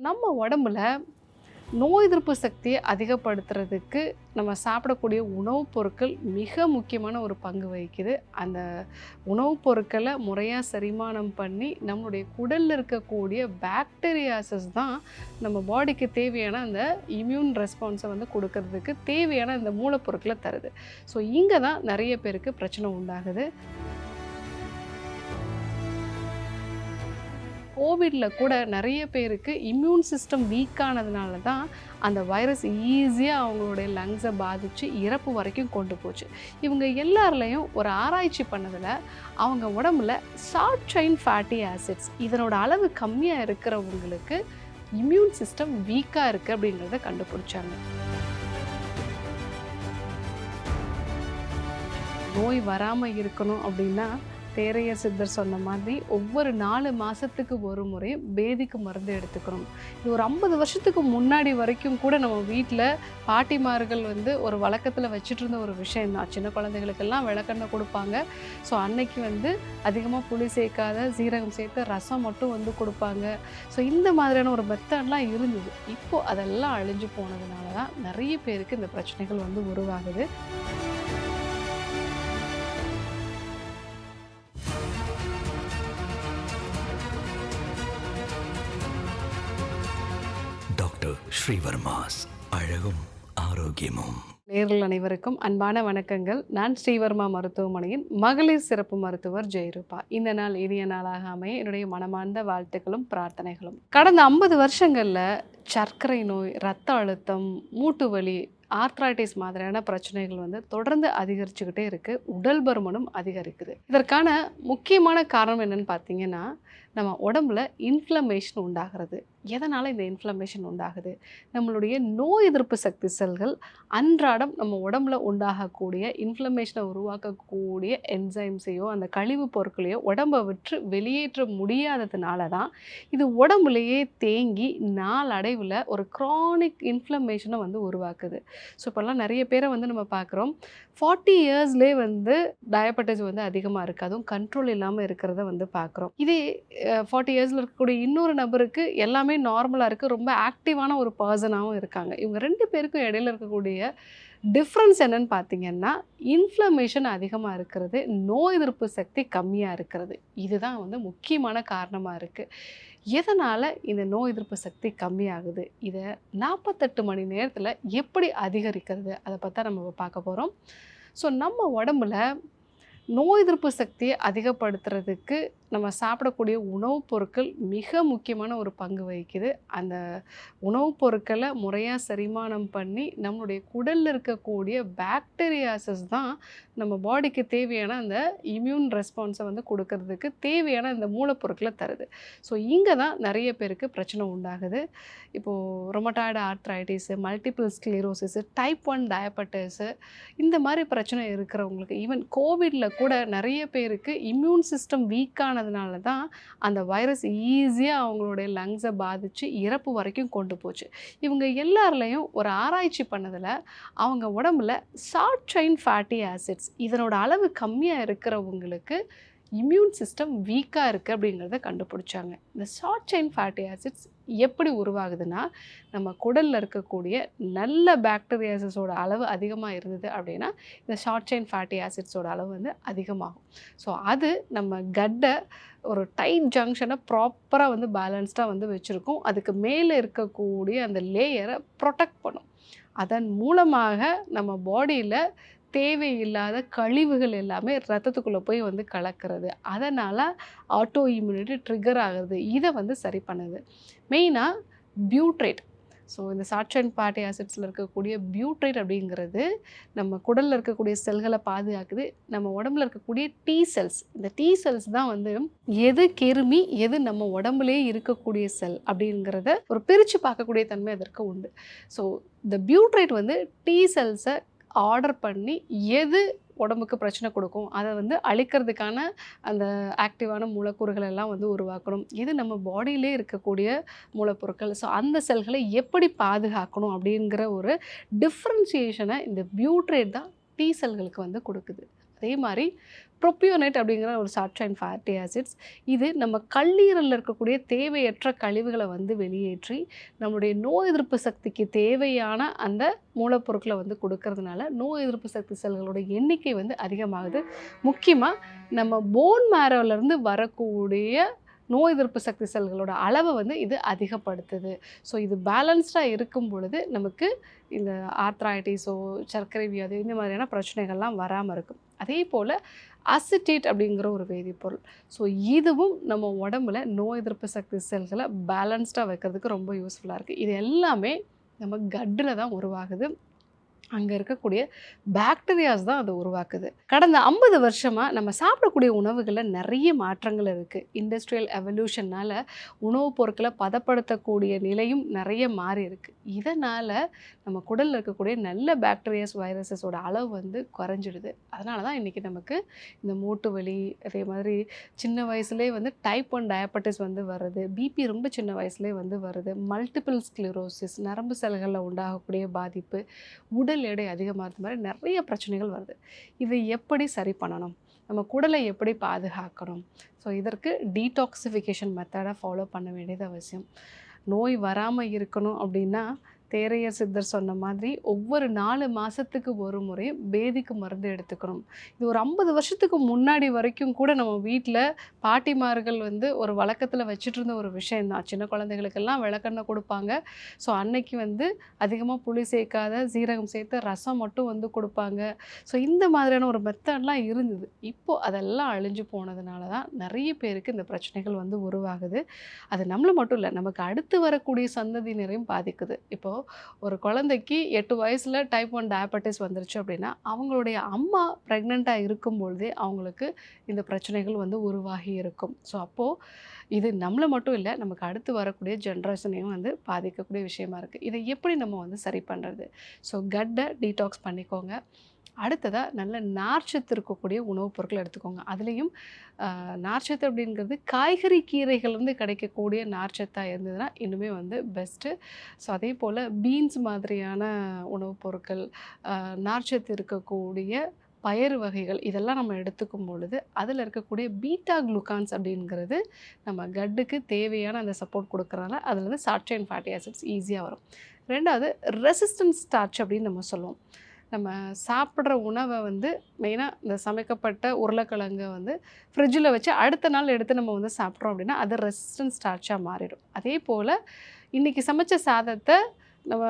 நம்ம உடம்புல நோய் எதிர்ப்பு சக்தியை அதிகப்படுத்துறதுக்கு நம்ம சாப்பிடக்கூடிய உணவுப் பொருட்கள் மிக முக்கியமான ஒரு பங்கு வகிக்குது. அந்த உணவுப் பொருட்களை முறையாக செரிமானம் பண்ணி நம்மளுடைய குடலில் இருக்கக்கூடிய பாக்டீரியாசஸ் தான் நம்ம பாடிக்கு தேவையான அந்த இம்யூன் ரெஸ்பான்ஸை வந்து கொடுக்கறதுக்கு தேவையான அந்த மூலப்பொருட்களை தருது. ஸோ இங்கே தான் நிறைய பேருக்கு பிரச்சனை உண்டாகுது. கோவிடில் கூட நிறைய பேருக்கு இம்யூன் சிஸ்டம் வீக் ஆனதுனால தான் அந்த வைரஸ் ஈஸியாக அவங்களுடைய லங்ஸை பாதித்து இறப்பு வரைக்கும் கொண்டு போச்சு. இவங்க எல்லாருலேயும் ஒரு ஆராய்ச்சி பண்ணதில் அவங்க உடம்புல ஷார்ட் செயின் ஃபேட்டி ஆசிட்ஸ் இதனோட அளவு கம்மியாக இருக்கிறவங்களுக்கு இம்யூன் சிஸ்டம் வீக்காக இருக்குது அப்படிங்கிறத கண்டுபிடிச்சாங்க. நோய் வராமல் இருக்கணும் அப்படின்னா தேரையர் சித்தர் சொன்ன மாதிரி ஒவ்வொரு 4 மாதத்துக்கு ஒரு முறை பேதிக்கு மருந்து எடுத்துக்கணும். இது ஒரு 50 வருஷத்துக்கு முன்னாடி வரைக்கும் கூட நம்ம வீட்டில் பாட்டிமார்கள் வந்து ஒரு வழக்கத்தில் வச்சுட்டு இருந்த ஒரு விஷயந்தான். சின்ன குழந்தைகளுக்கெல்லாம் விளக்கெண்ணெய் கொடுப்பாங்க. ஸோ அன்னைக்கு வந்து அதிகமாக புளி சேர்க்காத சீரகம் சேர்த்து ரசம் மட்டும் வந்து கொடுப்பாங்க. ஸோ இந்த மாதிரியான ஒரு மெத்தட்லாம் இருந்தது. இப்போது அதெல்லாம் அழிஞ்சு போனதுனால தான் நிறைய பேருக்கு இந்த பிரச்சனைகள் வந்து உருவாகுது. டாக்டர் ஸ்ரீவர்மாஸ் அழகும் ஆரோக்கியமும். நேயர்கள் அனைவருக்கும் அன்பான வணக்கங்கள். நான் ஸ்ரீவர்மா மருத்துவமனையின் மகளிர் சிறப்பு மருத்துவர் ஜெயரூபா. இந்த நாள் இனிய நாளாக அமைய என்னுடைய மனமார்ந்த வாழ்த்துக்களும் பிரார்த்தனைகளும். கடந்த 50 வருஷங்களில் சர்க்கரை நோய், இரத்த அழுத்தம், மூட்டு வலி, ஆர்த்ரைட்டிஸ் மாதிரியான பிரச்சனைகள் வந்து தொடர்ந்து அதிகரிச்சுக்கிட்டே இருக்குது. உடல் பருமனும் அதிகரிக்குது. இதற்கான முக்கியமான காரணம் என்னன்னு பார்த்தீங்கன்னா, நம்ம உடம்புல இன்ஃப்ளமேஷன் உண்டாகிறது. எதனால் இந்த இன்ஃப்ளமேஷன் உண்டாகுது? நம்மளுடைய நோய் எதிர்ப்பு சக்தி செல்கள் அன்றாடம் நம்ம உடம்புல உண்டாகக்கூடிய இன்ஃப்ளமேஷனை உருவாக்கக்கூடிய என்சைம்ஸையோ அந்த கழிவு பொருட்களையோ உடம்பை விட்டு வெளியேற்ற முடியாததுனால தான் இது உடம்புலையே தேங்கி நாளடைவில் ஒரு க்ரானிக் இன்ஃப்ளமேஷனை வந்து உருவாக்குது. ஸோ இப்போல்லாம் நிறைய பேரை வந்து நம்ம பார்க்குறோம். 40 இயர்ஸ்லேயே வந்து டயபெட்டிஸ் வந்து அதிகமாக இருக்குது. அதுவும் கண்ட்ரோல் இல்லாமல் இருக்கிறத வந்து பார்க்குறோம். இதே 40 இயர்ஸில் இருக்கக்கூடிய இன்னொரு நபருக்கு எல்லாமே நார்மலாக இருக்குது. ரொம்ப ஆக்டிவான ஒரு பர்சனாகவும் இருக்காங்க. இவங்க 2 பேருக்கும் இடையில இருக்கக்கூடிய டிஃப்ரென்ஸ் என்னன்னு பார்த்தீங்கன்னா, இன்ஃப்ளமேஷன் அதிகமாக இருக்கிறது, நோய் எதிர்ப்பு சக்தி கம்மியாக இருக்கிறது. இதுதான் வந்து முக்கியமான காரணமாக இருக்குது. எதனால் இந்த நோய் எதிர்ப்பு சக்தி கம்மியாகுது? இதை 48 மணி நேரத்தில் எப்படி அதிகரிக்கிறது? அதை பற்றி நம்ம பார்க்க போகிறோம். ஸோ நம்ம உடம்புல நோய் எதிர்ப்பு சக்தியை அதிகப்படுத்துறதுக்கு நம்ம சாப்பிடக்கூடிய உணவுப் பொருட்கள் மிக முக்கியமான ஒரு பங்கு வகிக்குது. அந்த உணவுப் பொருட்களை முறையாக செரிமானம் பண்ணி நம்மளுடைய குடலில் இருக்கக்கூடிய பாக்டீரியாசஸ் தான் நம்ம பாடிக்கு தேவையான அந்த இம்யூன் ரெஸ்பான்ஸை வந்து கொடுக்கறதுக்கு தேவையான அந்த மூலப்பொருட்களை தருது. ஸோ இங்கே தான் நிறைய பேருக்கு பிரச்சனை உண்டாகுது. இப்போது ரொமட்டாய்டு ஆர்த்ரைட்டிஸு, மல்டிபிள் ஸ்க்ளீரோசிஸு, டைப் 1 டயபெட்டிஸு இந்த மாதிரி பிரச்சனை இருக்கிறவங்களுக்கு, ஈவன் கோவிடில் கூட நிறைய பேருக்கு இம்யூன் சிஸ்டம் வீக்கான அதனால தான் அந்த வைரஸ் ஈஸியாக அவங்களுடைய லங்ஸை பாதித்து இறப்பு வரைக்கும் கொண்டு போச்சு. இவங்க எல்லாருலேயும் ஒரு ஆராய்ச்சி பண்ணதில் அவங்க உடம்புல ஷார்ட் செயின் ஃபேட்டி ஆசிட்ஸ் இதனோட அளவு கம்மியாக இருக்கிறவங்களுக்கு இம்யூன் சிஸ்டம் வீக்காக இருக்குது அப்படிங்கிறத கண்டுபிடிச்சாங்க. இந்த ஷார்ட் செயின் ஃபேட்டி ஆசிட்ஸ் எப்படி உருவாகுதுன்னா, நம்ம குடலில் இருக்கக்கூடிய நல்ல பாக்டீரியாசஸோட அளவு அதிகமாக இருந்தது அப்படின்னா இந்த ஷார்ட் செயின் ஃபேட்டி ஆசிட்ஸோட அளவு வந்து அதிகமாகும். ஸோ அது நம்ம கட்டை ஒரு டைட் ஜங்ஷனை ப்ராப்பராக வந்து பேலன்ஸ்டாக வந்து வச்சுருக்கோம். அதுக்கு மேலே இருக்கக்கூடிய அந்த லேயரை ப்ரொடெக்ட் பண்ணும். அதன் மூலமாக நம்ம பாடியில் தேவையில்லாத கழிவுகள் எல்லாமே ரத்தத்துக்குள்ளே போய் வந்து கலக்கிறது. அதனால் ஆட்டோ இம்யூனிட்டி ட்ரிகர் ஆகுது. இதை வந்து சரி பண்ணுது. மெயினாக பியூட்ரேட். ஸோ இந்த ஷார்ட் செயின் ஃபேட்டி ஆசிட்ஸில் இருக்கக்கூடிய பியூட்ரேட் அப்படிங்கிறது நம்ம குடலில் இருக்கக்கூடிய செல்களை பாதுகாக்குது. நம்ம உடம்புல இருக்கக்கூடிய T செல்ஸ், இந்த T செல்ஸ் தான் வந்து எது கிருமி, எது நம்ம உடம்புலே இருக்கக்கூடிய செல் அப்படிங்கிறத ஒரு பிரித்து பார்க்கக்கூடிய தன்மை அதற்கு உண்டு. ஸோ இந்த பியூட்ரேட் வந்து T செல்ஸை ஆர்டர் பண்ணி எது உடம்புக்கு பிரச்சனை கொடுக்கும் அதை வந்து அழிக்கிறதுக்கான அந்த ஆக்டிவான மூலக்கூறுகள் எல்லாம் வந்து உருவாக்கணும். இது நம்ம பாடியிலே இருக்கக்கூடிய மூலப்பொருட்கள். ஸோ அந்த செல்களை எப்படி பாதுகாக்கணும் அப்படிங்கிற ஒரு டிஃப்ரென்சியேஷனை இந்த பியூட்ரேட் தான் T செல்களுக்கு வந்து கொடுக்குது. அதே மாதிரி ப்ரோபியோனேட் அப்படிங்கிற ஒரு ஷார்ட் செயின் ஃபேட்டி ஆசிட்ஸ், இது நம்ம கல்லீரலில் இருக்கக்கூடிய தேவையற்ற கழிவுகளை வந்து வெளியேற்றி நம்மளுடைய நோய் எதிர்ப்பு சக்திக்கு தேவையான அந்த மூலப்பொருட்களை வந்து கொடுக்கறதுனால நோய் எதிர்ப்பு சக்தி செல்களோட எண்ணிக்கை வந்து அதிகமாகுது. முக்கியமாக நம்ம போன் மேரோலேருந்து வரக்கூடிய நோய் எதிர்ப்பு சக்தி செல்களோட அளவை வந்து இது அதிகப்படுத்துது. ஸோ இது பேலன்ஸ்டாக இருக்கும் பொழுது நமக்கு இந்த ஆர்த்ரைட்டிஸோ சர்க்கரை வியாதி இந்த மாதிரியான பிரச்சனைகள்லாம் வராமல் இருக்கும். அதே போல் அசிட்டேட் அப்படிங்கிற ஒரு வேதிப்பொருள், ஸோ இதுவும் நம்ம உடம்புல நோய் எதிர்ப்பு சக்தி செல்களை பேலன்ஸ்டாக வைக்கிறதுக்கு ரொம்ப யூஸ்ஃபுல்லாக இருக்குது. இது எல்லாமே நம்ம கட்டில் தான் உருவாகுது. அங்கே இருக்கக்கூடிய பாக்டீரியாஸ் தான் அதை உருவாக்குது. கடந்த 50 வருஷமாக நம்ம சாப்பிடக்கூடிய உணவுகளில் நிறைய மாற்றங்கள் இருக்குது. இண்டஸ்ட்ரியல் எவல்யூஷனால் உணவுப் பொருட்களை பதப்படுத்தக்கூடிய நிலையும் நிறைய மாறி இருக்குது. இதனால் நம்ம குடலில் இருக்கக்கூடிய நல்ல பாக்டீரியாஸ் வைரஸஸோட அளவு வந்து குறைஞ்சிடுது. அதனால தான் இன்றைக்கி நமக்கு இந்த மூட்டு வலி, அதே மாதிரி சின்ன வயசுலேயே வந்து டைப் 1 டயபெட்டிஸ் வந்து வருது, பிபி ரொம்ப சின்ன வயசுலேயே வந்து வருது, மல்டிபிள் ஸ்க்ளிரோசிஸ், நரம்பு செல்களில் உண்டாகக்கூடிய பாதிப்பு, உடல் எடை அதிகமாகிறது மாதிரி நிறைய பிரச்சனைகள் வருது. இதை எப்படி சரி பண்ணணும், நம்ம குடலை எப்படி பாதுகாக்கணும்? ஸோ இதற்கு டீடாக்சிஃபிகேஷன் மெத்தடை ஃபாலோ பண்ண வேண்டியது அவசியம். நோய் வராமல் இருக்கணும் அப்படின்னா தேரையர் சித்தர் சொன்ன மாதிரி ஒவ்வொரு 4 மாதத்துக்கு ஒரு முறை பேதிக்கு மருந்து எடுத்துக்கணும். இது ஒரு 50 வருஷத்துக்கு முன்னாடி வரைக்கும் கூட நம்ம வீட்டில் பாட்டிமார்கள் வந்து ஒரு வழக்கத்தில் வச்சுட்டு இருந்த ஒரு விஷயந்தான். சின்ன குழந்தைகளுக்கெல்லாம் விளக்கெண்ணெய் கொடுப்பாங்க. ஸோ அன்னைக்கு வந்து அதிகமாக புளி சேர்க்காத சீரகம் சேர்த்து ரசம் மட்டும் வந்து கொடுப்பாங்க. ஸோ இந்த மாதிரியான ஒரு மெத்தட்லாம் இருந்தது. இப்போது அதெல்லாம் அழிஞ்சு போனதுனால தான் நிறைய பேருக்கு இந்த பிரச்சனைகள் வந்து உருவாகுது. அது நம்மளை மட்டும் இல்லை, நமக்கு அடுத்து வரக்கூடிய சந்ததியினரையும் பாதிக்குது. இப்போது ஒரு குழந்தைக்கு 8 வயசில் டைப் 1 டயபெட்டிஸ் வந்துருச்சு அப்படின்னா அவங்களுடைய அம்மா ப்ரெக்னெண்ட்டாக இருக்கும்பொழுதே அவங்களுக்கு இந்த பிரச்சனைகள் வந்து உருவாகி இருக்கும். ஸோ அப்போது இது நம்மளை மட்டும் இல்லை, நமக்கு அடுத்து வரக்கூடிய ஜென்ரேஷனையும் வந்து பாதிக்கக்கூடிய விஷயமா இருக்குது. இதை எப்படி நம்ம வந்து சரி பண்ணுறது? ஸோ கட்டை டீடாக்ஸ் பண்ணிக்கோங்க. அடுத்ததாக நல்ல நார்ச்சத்து இருக்கக்கூடிய உணவுப் பொருட்கள் எடுத்துக்கோங்க. அதுலேயும் நார்ச்சத்து அப்படிங்கிறது காய்கறி கீரைகள் வந்து கிடைக்கக்கூடிய நார்ச்சத்தாக இருந்ததுன்னா இன்னுமே வந்து பெஸ்ட்டு. ஸோ அதே போல் பீன்ஸ் மாதிரியான உணவுப் பொருட்கள், நார்ச்சத்து இருக்கக்கூடிய பயறு வகைகள் இதெல்லாம் நம்ம எடுத்துக்கும் பொழுது அதில் இருக்கக்கூடிய பீட்டா குளுக்கான்ஸ் அப்படிங்கிறது நம்ம கட்டுக்கு தேவையான அந்த சப்போர்ட் கொடுக்குறனால அதில் வந்து ஷார்ட் செயின் ஃபேட்டி ஆசிட்ஸ் ஈஸியாக வரும். ரெண்டாவது ரெசிஸ்டன்ஸ் ஸ்டார்ச் அப்படின்னு நம்ம சொல்லுவோம். நம்ம சாப்பிட்ற உணவை வந்து மெயினாக இந்த சமைக்கப்பட்ட உருளைக்கிழங்கை வந்து ஃப்ரிட்ஜில் வச்சு அடுத்த நாள் எடுத்து நம்ம வந்து சாப்பிட்றோம் அப்படின்னா அது ரெசிஸ்டன்ஸ் ஸ்டார்ச்சாக மாறிடும். அதே போல் இன்றைக்கி சமைச்ச சாதத்தை நம்ம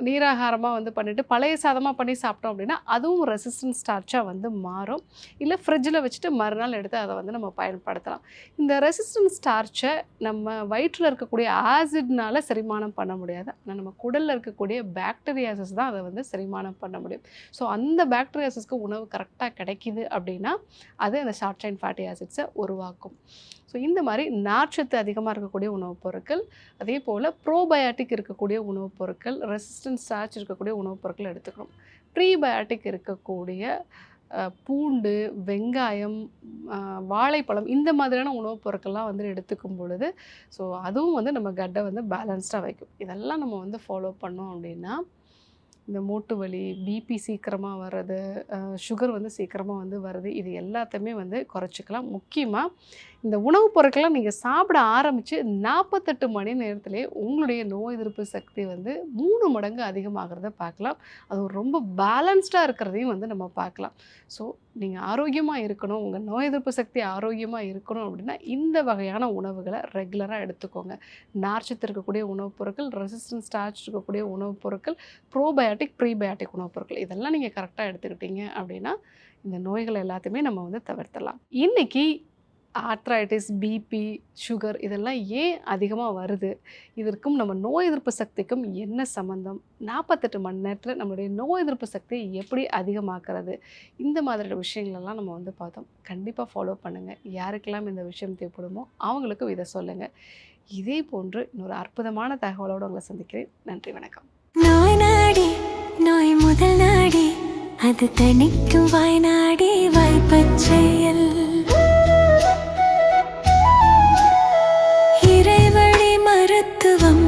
நீராகாரமாக வந்து பண்ணிவிட்டு பழைய சாதமாக பண்ணி சாப்பிட்டோம் அப்படின்னா அதுவும் ரெசிஸ்டன்ஸ் ஸ்டார்ச்சாக வந்து மாறும். இல்லை ஃப்ரிட்ஜில் வச்சுட்டு மறுநாள் எடுத்து அதை வந்து நம்ம பயன்படுத்தலாம். இந்த ரெசிஸ்டன்ஸ் ஸ்டார்ச்சை நம்ம வயிற்றில் இருக்கக்கூடிய ஆசிட்னால் செரிமானம் பண்ண முடியாது. ஆனால் நம்ம குடலில் இருக்கக்கூடிய பாக்டீரியாசஸ் தான் அதை வந்து செரிமானம் பண்ண முடியும். ஸோ அந்த பாக்டீரியாசஸ்க்கு உணவு கரெக்டாக கிடைக்கிது அப்படின்னா அது அந்த ஷார்ட் செயின் ஃபேட்டி ஆசிட்ஸை உருவாக்கும். ஸோ இந்த மாதிரி நார்ச்சத்து அதிகமாக இருக்கக்கூடிய உணவுப் பொருட்கள், அதே போல் ப்ரோபயாட்டிக் இருக்கக்கூடிய உணவுப் பொருட்கள், ரெசிஸ்டன்ஸ் ஸ்டார்ச் இருக்கக்கூடிய உணவுப் பொருட்கள் எடுத்துக்கணும். ப்ரீபயாட்டிக் இருக்கக்கூடிய பூண்டு, வெங்காயம், வாழைப்பழம் இந்த மாதிரியான உணவுப் பொருட்கள்லாம் வந்து எடுத்துக்கும் பொழுது ஸோ அதுவும் வந்து நம்ம கட்டை வந்து பேலன்ஸ்டாக வைக்கும். இதெல்லாம் நம்ம வந்து ஃபாலோ பண்ணோம் அப்படின்னா இந்த மூட்டு வலி, பிபி சீக்கிரமாக வர்றது, சுகர் வந்து சீக்கிரமாக வந்து வருது, இது எல்லாத்தையுமே வந்து குறைச்சிக்கலாம். முக்கியமாக இந்த உணவுப் பொருட்கள்லாம் நீங்கள் சாப்பிட ஆரம்பித்து 48 மணி நேரத்திலே உங்களுடைய நோய் எதிர்ப்பு சக்தி வந்து 3 மடங்கு அதிகமாகிறத பார்க்கலாம். அது ரொம்ப பேலன்ஸ்டாக இருக்கிறதையும் வந்து நம்ம பார்க்கலாம். ஸோ நீங்கள் ஆரோக்கியமாக இருக்கணும், உங்கள் நோய் எதிர்ப்பு சக்தி ஆரோக்கியமாக இருக்கணும் அப்படின்னா இந்த வகையான உணவுகளை ரெகுலராக எடுத்துக்கோங்க. நார்ச்சத்து இருக்கக்கூடிய உணவுப் பொருட்கள், ரெசிஸ்டன்ஸ் ஸ்டார்ச் இருக்கக்கூடிய உணவுப் பொருட்கள், ப்ரோபயாட்டிக், ப்ரீபயாட்டிக் உணவுப் பொருட்கள் இதெல்லாம் நீங்கள் கரெக்டாக எடுத்துக்கிட்டீங்க அப்படின்னா இந்த நோய்கள் எல்லாத்தையுமே நம்ம வந்து தவிர்த்தலாம். இன்றைக்கி ஆர்த்ரைட்டிஸ், பிபி, சுகர் இதெல்லாம் ஏன் அதிகமாக வருது? இதற்கும் நம்ம நோய் எதிர்ப்பு சக்திக்கும் என்ன சம்மந்தம்? 48 மணி நேரத்தில் நம்மளுடைய நோய் எதிர்ப்பு சக்தியை எப்படி அதிகமாக்குறது? இந்த மாதிரியான விஷயங்களெல்லாம் நம்ம வந்து பார்த்தோம். கண்டிப்பாக ஃபாலோ பண்ணுங்கள். யாருக்கெல்லாம் இந்த விஷயம் தேவைப்படுமோ அவங்களுக்கும் இதை சொல்லுங்கள். இதே போன்று இன்னொரு அற்புதமான தகவலோடு உங்களை சந்திக்கிறேன். நன்றி, வணக்கம். நோய் நாடி நோய் முதல் நாடி அது தணிக்கும் வாய்நாடி வாய்ப்பச் செயல் இறைவழி மருத்துவம்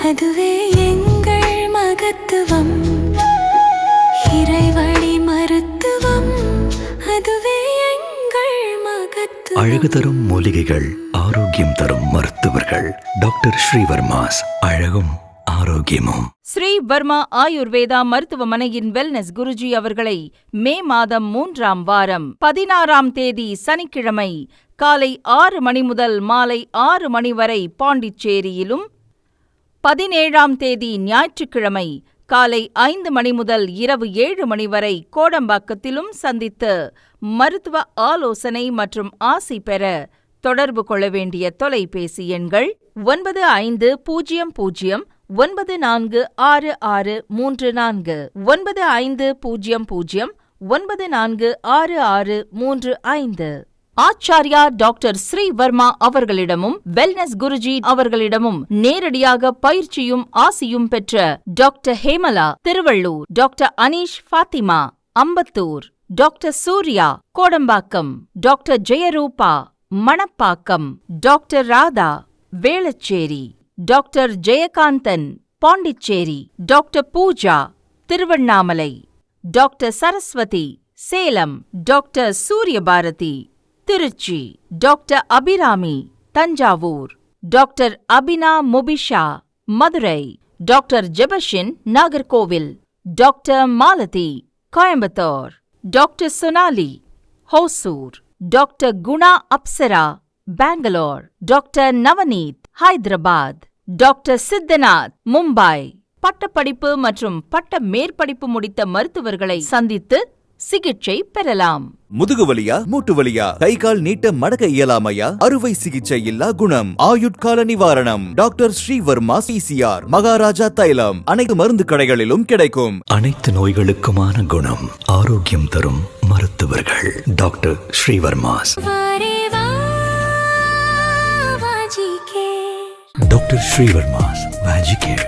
அதுவே எங்கள் மகத்துவம். இறைவழி மருத்துவம் அழகு தரும் மூலிகைகள், ஆரோக்கியம் தரும் மருத்துவர்கள். டாக்டர் ஸ்ரீவர்மாஸ். அழகும் ஆரோக்கியமும். ஸ்ரீ வர்மா ஆயுர்வேதா மருத்துவமனையின் வெல்னஸ் குருஜி அவர்களை மே மாதம் 3ஆம் வாரம் 16ஆம் தேதி சனிக்கிழமை காலை 6 மணி முதல் மாலை 6 மணி வரை பாண்டிச்சேரியிலும், 17ஆம் தேதி ஞாயிற்றுக்கிழமை காலை 5 மணி முதல் இரவு 7 மணி வரை கோடம்பாக்கத்திலும் சந்தித்து மருத்துவ ஆலோசனை மற்றும் ஆசி பெற தொடர்பு கொள்ள வேண்டிய தொலைபேசி எண்கள் 9500 946634 9500 946635. ஆச்சார்யா டாக்டர் ஸ்ரீ வர்மா அவர்களிடமும் வெல்னஸ் குருஜி அவர்களிடமும் நேரடியாக பயிற்சியும் ஆசியும் பெற்ற doctor Hemala Tiruvallur, doctor Aneesh Fathima Ambattur, doctor Surya Kodambakkam, doctor Jayarupa Manapakkam, doctor Radha Velachery, doctor Jayakanthan Pondicherry, doctor Pooja Tiruvannamalai, doctor Saraswathi Salem, doctor Suryabharathi Trichy, doctor Abirami Thanjavur, doctor Abina Mubisha Madurai, doctor Jebashin Nagercoil, doctor Malathi Coimbatore, doctor Sonali Hosur, doctor Guna Apsara Bangalore, doctor Navneeth Hyderabad, doctor Siddhanath Mumbai. பட்டப்படிப்பு மற்றும் பட்ட மேற்படிப்பு முடித்த மருத்துவர்களை சந்தித்து சிகிச்சை பெறலாம். முதுகுவலியா, மூட்டு வலியா, கை கால் நீட்ட மடக்க இயலாமையா, அறுவை சிகிச்சை இல்லா குணம், ஆயுட்கால நிவாரணம். டாக்டர் ஸ்ரீவர்மா சிசிஆர், மகாராஜா தைலம் அனைத்து மருந்து கடைகளிலும் கிடைக்கும். அனைத்து நோய்களுக்குமான குணம், ஆரோக்கியம் தரும் மருத்துவர்கள். டாக்டர் ஸ்ரீவர்மாஸ். வாரே வா வாஜிகே. Doctor Srivarmas magic care.